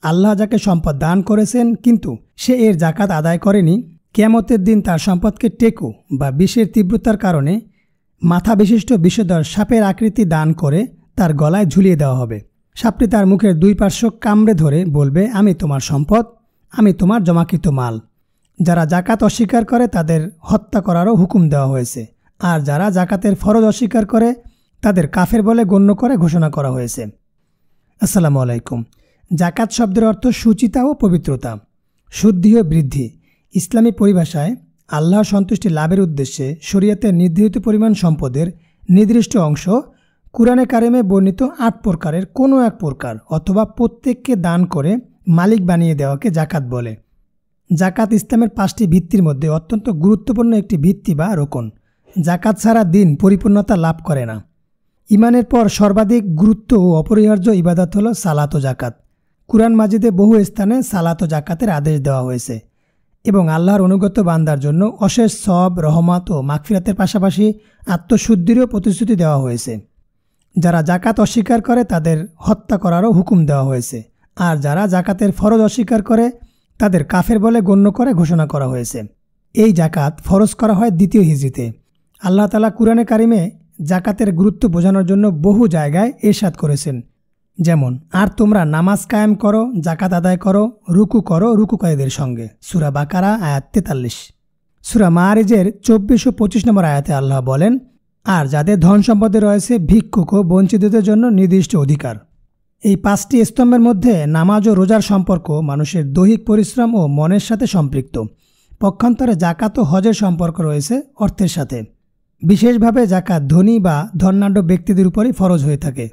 আল্লাহ যাকে সম্পদ দান করেছেন কিন্তু সে এর জাকাত আদায় করেনি, কিয়ামতের দিন তার সম্পদকে টেকো বা বিষের তীব্রতার কারণে মাথা বিশিষ্ট বিষধর সাপের আকৃতি দান করে তার গলায় ঝুলিয়ে দেওয়া হবে। সাপটি তার মুখের দুই পার্শ্ব কামড়ে ধরে বলবে, আমি তোমার সম্পদ, আমি তোমার জমাকৃত মাল। যারা জাকাত অস্বীকার করে তাদের হত্যা করারও হুকুম দেওয়া হয়েছে, আর যারা জাকাতের ফরজ অস্বীকার করে তাদের কাফের বলে গণ্য করে ঘোষণা করা হয়েছে। আসসালামু আলাইকুম। জাকাত শব্দের অর্থ সুচিতা ও পবিত্রতা, শুদ্ধি ও বৃদ্ধি। ইসলামী পরিভাষায় আল্লাহর সন্তুষ্টি লাভের উদ্দেশ্যে শরীয়তের নির্ধারিত পরিমাণ সম্পদের নির্দিষ্ট অংশ কুরআনে কারিমে বর্ণিত ৮ প্রকারের কোনো এক প্রকার অথবা প্রত্যেককে দান করে মালিক বানিয়ে দেওয়াকে জাকাত বলে। জাকাত ইসলামের 5টি ভিত্তির মধ্যে অত্যন্ত গুরুত্বপূর্ণ একটি ভিত্তি বা রোকন। জাকাত ছাড়া দিন পরিপূর্ণতা লাভ করে না। ইমানের পর সর্বাধিক গুরুত্ব ও অপরিহার্য ইবাদত হল সালাত ও জাকাত। কুরআন মাজিদে বহু স্থানে সালাত ও জাকাতের আদেশ দেওয়া হয়েছে এবং আল্লাহর অনুগত বান্দার জন্য অশেষ সওয়াব, রহমত ও মাগফিরাতের পাশাপাশি আত্মশুদ্ধিরও প্রতিশ্রুতি দেওয়া হয়েছে। যারা জাকাত অস্বীকার করে তাদের হত্যা করারও হুকুম দেওয়া হয়েছে, আর যারা জাকাতের ফরজ অস্বীকার করে তাদের কাফের বলে গণ্য করে ঘোষণা করা হয়েছে। এই জাকাত ফরজ করা হয় 2য় হিজরিতে। আল্লাহ তাআলা কুরআনে কারিমে জাকাতের গুরুত্ব বোঝানোর জন্য বহু জায়গায় ইরশাদ করেছেন, যেমন, আর তোমরা নামাজ কায়েম করো, জাকাত আদায় করো রুকুকারীদের সঙ্গে। সূরা বাকারা আয়াত 43। সূরা মাআরিজের 24 ও 25 নম্বর আয়াতে আল্লাহ বলেন, আর যাদের ধন সম্পদে রয়েছে ভিক্ষুক ও বঞ্চিতদের জন্য নির্দিষ্ট অধিকার। এই 5টি স্তম্ভের মধ্যে নামাজ ও রোজার সম্পর্ক মানুষের দৈহিক পরিশ্রম ও মনের সাথে সম্পৃক্ত। পক্ষান্তরে জাকাত ও হজের সম্পর্ক রয়েছে অর্থের সাথে। বিশেষভাবে জাকাত ধনী বা ধনাঢ্য ব্যক্তিদের উপরই ফরজ হয়ে থাকে।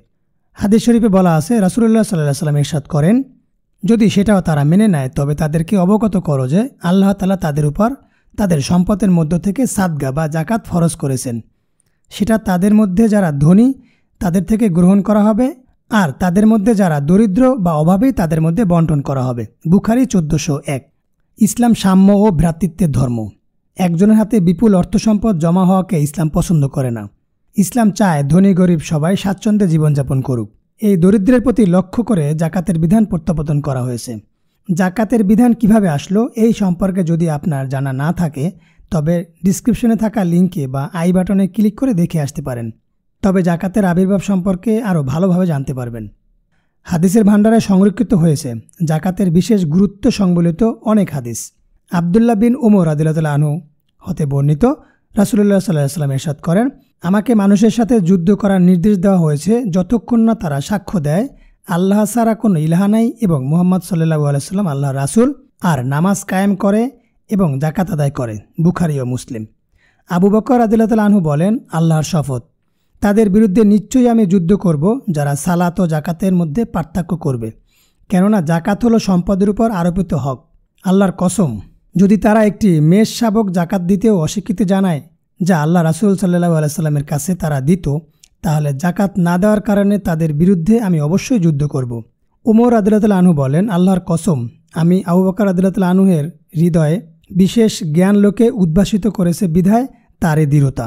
হাদিস শরীফে বলা আছে, রাসূলুল্লাহ সাল্লাল্লাহু আলাইহি ওয়াসাল্লাম ইরশাদ করেন, যদি সেটাও তারা মেনে নেয় তবে তাদেরকে অবগত করো যে আল্লাহ তাআলা তাদের উপর তাদের সম্পদের মধ্য থেকে সাদকা বা জাকাত ফরজ করেছেন। সেটা তাদের মধ্যে যারা ধনী তাদের থেকে গ্রহণ করা হবে, আর তাদের মধ্যে যারা দরিদ্র বা অভাবী তাদের মধ্যে বন্টন করা হবে। বুখারী 1401। ইসলাম সাম্য ও ভ্রাতৃত্বের ধর্ম। একজনের হাতে বিপুল অর্থ সম্পদ জমা হওয়াকে ইসলাম পছন্দ করে না। ইসলাম চায় ধনী গরিব সবাই স্বাচ্ছন্দ্যে জীবনযাপন করুক। এই দরিদ্রের প্রতি লক্ষ্য করে জাকাতের বিধান প্রত্যাবর্তন করা হয়েছে। জাকাতের বিধান কিভাবে আসলো এই সম্পর্কে যদি আপনার জানা না থাকে তবে ডিসক্রিপশনে থাকা লিঙ্কে বা আই বাটনে ক্লিক করে দেখে আসতে পারেন। তবে জাকাতের আবির্ভাব সম্পর্কে আরও ভালোভাবে জানতে পারবেন। হাদিসের ভাণ্ডারে সংরক্ষিত হয়েছে জাকাতের বিশেষ গুরুত্ব সংবলিত অনেক হাদিস। আব্দুল্লাহ বিন উমর রাদিয়াল্লাহু আনহু হতে বর্ণিত, রাসূলুল্লাহ সাল্লাল্লাহু আলাইহি ওয়াসাল্লাম ইরশাদ করেন, আমাকে মানুষের সাথে যুদ্ধ করার নির্দেশ দেওয়া হয়েছে যতক্ষণ না তারা সাক্ষ্য দেয় আল্লাহ ছাড়া কোনো ইলাহা নাই এবং মুহাম্মদ সাল্লাল্লাহু আলাইহি ওয়াসাল্লাম আল্লাহর রাসূল, আর নামাজ কায়েম করে এবং জাকাত আদায় করে। বুখারী ও মুসলিম। আবু বকর রাদিয়াল্লাহু আনহু বলেন, আল্লাহর শপথ, তাদের বিরুদ্ধে নিশ্চয়ই আমি যুদ্ধ করব যারা সালাত ও জাকাতের মধ্যে পার্থক্য করবে, কেননা জাকাত হলো সম্পদের উপর আরোপিত হক। আল্লাহর কসম, যদি তারা একটি মেষ শাবক জাকাত দিতেও অস্বীকৃতি জানায় যা আল্লাহ রাসূল সাল্লাল্লাহু আলাইহি ওয়াসাল্লামের কাছে তারা দিত, তাহলে জাকাত না দেওয়ার কারণে তাদের বিরুদ্ধে আমি অবশ্যই যুদ্ধ করব। উমর রাদিয়াল্লাহু আনহু বলেন, আল্লাহর কসম, আমি আবু বকর রাদিয়াল্লাহু আনহুর হৃদয়ে বিশেষ জ্ঞান লোকে উদ্ভাসিত করেছে বিধায় তার এই দৃঢ়তা।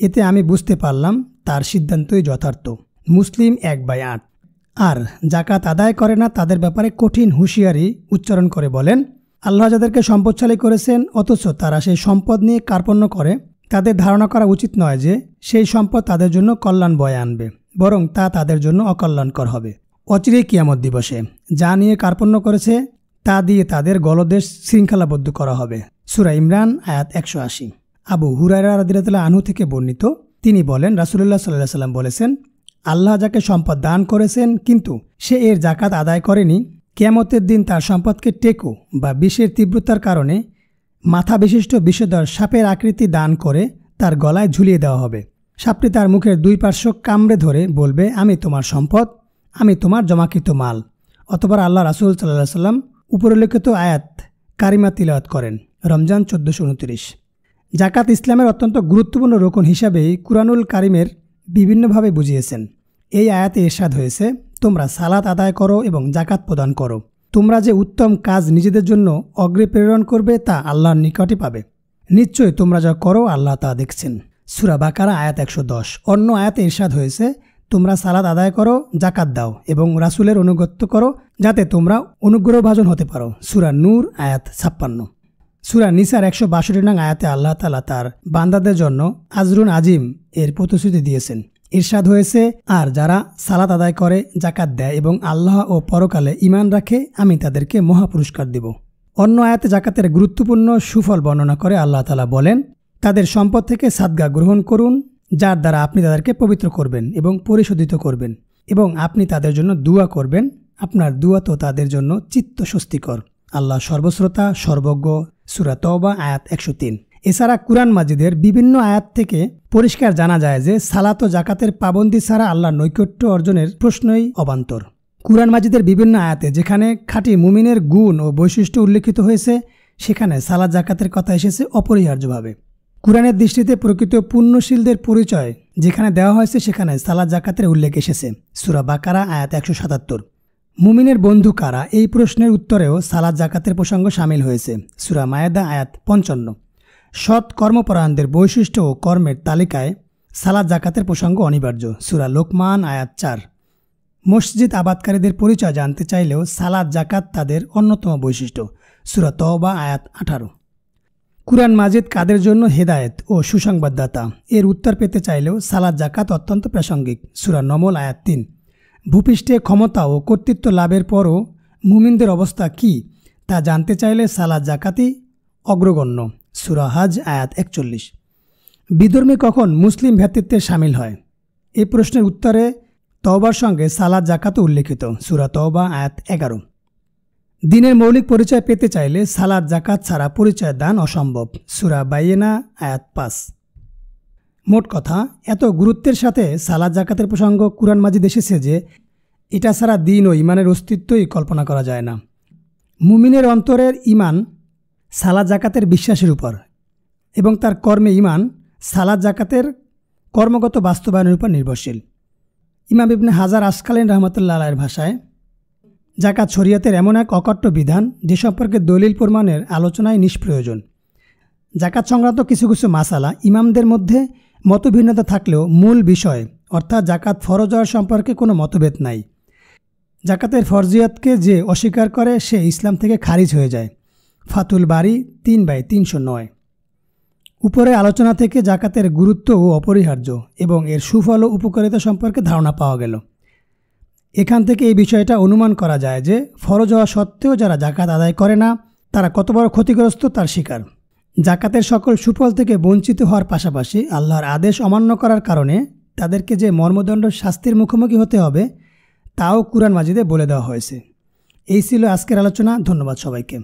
এতে আমি বুঝতে পারলাম তার সিদ্ধান্তই যথার্থ। মুসলিম 1/8। আর জাকাত আদায় করে না তাদের ব্যাপারে কঠিন হুঁশিয়ারি উচ্চারণ করে বলেন, আল্লাহ যাদেরকে সম্পদশালী করেছেন অথচ তারা সেই সম্পদ নিয়ে কার্পণ্য করে, তাদের ধারণা করা উচিত নয় যে সেই সম্পদ তাদের জন্য কল্যাণ বয়ে আনবে, বরং তা তাদের জন্য অকল্যাণকর হবে। অচিরেই কিয়ামত দিবসে যা নিয়ে কার্পণ্য করেছে তা দিয়ে তাদের গলদেশ শৃঙ্খলাবদ্ধ করা হবে। সূরা ইমরান আয়াত 180। আবু হুরায়রা রাদিয়াল্লাহু আনহু থেকে বর্ণিত, তিনি বলেন, রাসূলুল্লাহ সাল্লাল্লাহু আলাইহি ওয়াসাল্লাম বলেছেন, আল্লাহ যাকে সম্পদ দান করেছেন কিন্তু সে এর জাকাত আদায় করেনি, কিয়ামতের দিন তার সম্পদকে টেকো বা বিষের তীব্রতার কারণে মাথা বিশিষ্ট বিষধর সাপের আকৃতি দান করে তার গলায় ঝুলিয়ে দেওয়া হবে। সাপটি তার মুখের দুই পার্শ্ব কামড়ে ধরে বলবে, আমি তোমার সম্পদ, আমি তোমার জমাকৃত মাল। অতঃপর আল্লাহ রাসূল সাল্লাল্লাহু আলাইহি ওয়াসাল্লাম উপরিল্লিখিত আয়াত কারিমা তিলাওয়াত করেন। রমজান 1429। জাকাত ইসলামের অত্যন্ত গুরুত্বপূর্ণ রোকন হিসাবেই কুরআনুল কারিমের বিভিন্নভাবে বুঝিয়েছেন। এই আয়াতে ইরশাদ হয়েছে, তোমরা সালাত আদায় করো এবং জাকাত প্রদান করো। তোমরা যে উত্তম কাজ নিজেদের জন্য অগ্রে প্রেরণ করবে তা আল্লাহর নিকটে পাবে। নিশ্চয়ই তোমরা যা করো আল্লাহ তা দেখছেন। সূরা বাকারা আয়াত 110। অন্য আয়াতে ইরশাদ হয়েছে, তোমরা সালাত আদায় করো, জাকাত দাও এবং রাসূলের অনুগত্য করো যাতে তোমরা অনুগ্রহভাজন হতে পারো। সূরা নূর আয়াত 56। সূরা নিসার 162 নং আয়াতে আল্লাহ তাআলা তার বান্দাদের জন্য আজরুন আজিম এর প্রতিশ্রুতি দিয়েছেন। ইরশাদ হয়েছে, আর যারা সালাত আদায় করে, জাকাত দেয় এবং আল্লাহ ও পরকালে ঈমান রাখে, আমি তাদেরকে মহা পুরস্কার দেব। অন্য আয়াতে জাকাতের গুরুত্বপূর্ণ সুফল বর্ণনা করে আল্লাহ তাআলা বলেন, তাদের সম্পদ থেকে সাদকা গ্রহণ করুন, যার দ্বারা আপনি তাদেরকে পবিত্র করবেন এবং পরিশোধিত করবেন, এবং আপনি তাদের জন্য দুয়া করবেন। আপনার দুয়া তো তাদের জন্য চিত্ত স্বস্তিকর। আল্লাহ সর্বশ্রোতা, সর্বজ্ঞ। সূরা তওবা আয়াত 103। এছাড়া কুরআন মাজিদের বিভিন্ন আয়াত থেকে পরিষ্কার জানা যায় যে সালাত ও জাকাতের পাবন্দি ছাড়া আল্লাহর নৈকট্য অর্জনের প্রশ্নই অবান্তর। কুরআন মাজিদের বিভিন্ন আয়াতে যেখানে খাঁটি মুমিনের গুণ ও বৈশিষ্ট্য উল্লেখিত হয়েছে, সেখানে সালাত জাকাতের কথা এসেছে অপরিহার্যভাবে। কুরআনের দৃষ্টিতে প্রকৃত পুণ্যশীলদের পরিচয় যেখানে দেওয়া হয়েছে, সেখানে সালাত জাকাতের উল্লেখ এসেছে। সূরা বাকারা আয়াত 177। মুমিনের বন্ধু কারা, এই প্রশ্নের উত্তরেও সালাত জাকাতের প্রসঙ্গ শামিল হয়েছে। সূরা মায়েদা আয়াত 55। সৎ কর্মপরায়ণদের বৈশিষ্ট্য ও কর্মের তালিকায় সালাত জাকাতের প্রসঙ্গ অনিবার্য। সূরা লোকমান আয়াত 4। মসজিদ আবাদকারীদের পরিচয় জানতে চাইলেও সালাত জাকাত তাদের অন্যতম বৈশিষ্ট্য। সূরা তওবা আয়াত 18। কুরআন মাজিদ কাদের জন্য হেদায়েত ও সুসংবাদদাতা, এর উত্তর পেতে চাইলেও সালাত জাকাত অত্যন্ত প্রাসঙ্গিক। সূরা নমল আয়াত 3। ভূপৃষ্ঠে ক্ষমতা ও কর্তৃত্ব লাভের পরও মুমিনদের অবস্থা কি, তা জানতে চাইলে সালাত জাকাতই অগ্রগণ্য। সূরা হজ আয়াত 41। বিধর্মী কখন মুসলিম ভ্রাতৃত্বে শামিল হয়, এই প্রশ্নের উত্তরে তওবার সঙ্গে সালাত জাকাতও উল্লেখিত। সূরা তওবা আয়াত 11। দিনের মৌলিক পরিচয় পেতে চাইলে সালাত জাকাত ছাড়া পরিচয় দান অসম্ভব। সূরা বাইয়েনা আয়াত 5। মোট কথা, এত গুরুত্বের সাথে সালাত জাকাতের প্রসঙ্গ কুরআন মাজিদ এসেছে যে এটা ছাড়া দিন ও ইমানের অস্তিত্বই কল্পনা করা যায় না। মুমিনের অন্তরের ইমান সালাত জাকাতের বিশ্বাসের উপর এবং তার কর্মে ইমান সালাত জাকাতের কর্মগত বাস্তবায়নের উপর নির্ভরশীল। ইমাম ইবনে হাজার আসকালীন রহমতুল্লাহ আলাইহির ভাষায়, জাকাত শরীয়তের এমন এক অকট্য বিধান যে সম্পর্কে দলিল প্রমাণের আলোচনায় নিষ্প্রয়োজন। জাকাত সংক্রান্ত কিছু কিছু মাসালা ইমামদের মধ্যে মতভিন্নতা থাকলেও মূল বিষয় অর্থাৎ জাকাত ফরজ হওয়ার সম্পর্কে কোনো মতভেদ নাই। জাকাতের ফরজিয়াতকে যে অস্বীকার করে সে ইসলাম থেকে খারিজ হয়ে যায়। ফাতুল বারি 3/309। উপরে আলোচনা থেকে জাকাতের গুরুত্ব ও অপরিহার্য এবং এর সুফল ও উপকারিতা সম্পর্কে ধারণা পাওয়া গেল। এখান থেকে এই বিষয়টা অনুমান করা যায় যে ফরজ হওয়া সত্ত্বেও যারা জাকাত আদায় করে না, তারা কত বড় ক্ষতিগ্রস্ত তার শিকার। জাকাতের সকল সুফল থেকে বঞ্চিত হওয়ার পাশাপাশি আল্লাহর আদেশ অমান্য করার কারণে তাদেরকে যে মর্মদণ্ড শাস্তির মুখোমুখি হতে হবে, তাও কুরআন মাজিদে বলে দেওয়া হয়েছে। এই ছিল আজকের আলোচনা। ধন্যবাদ সবাইকে।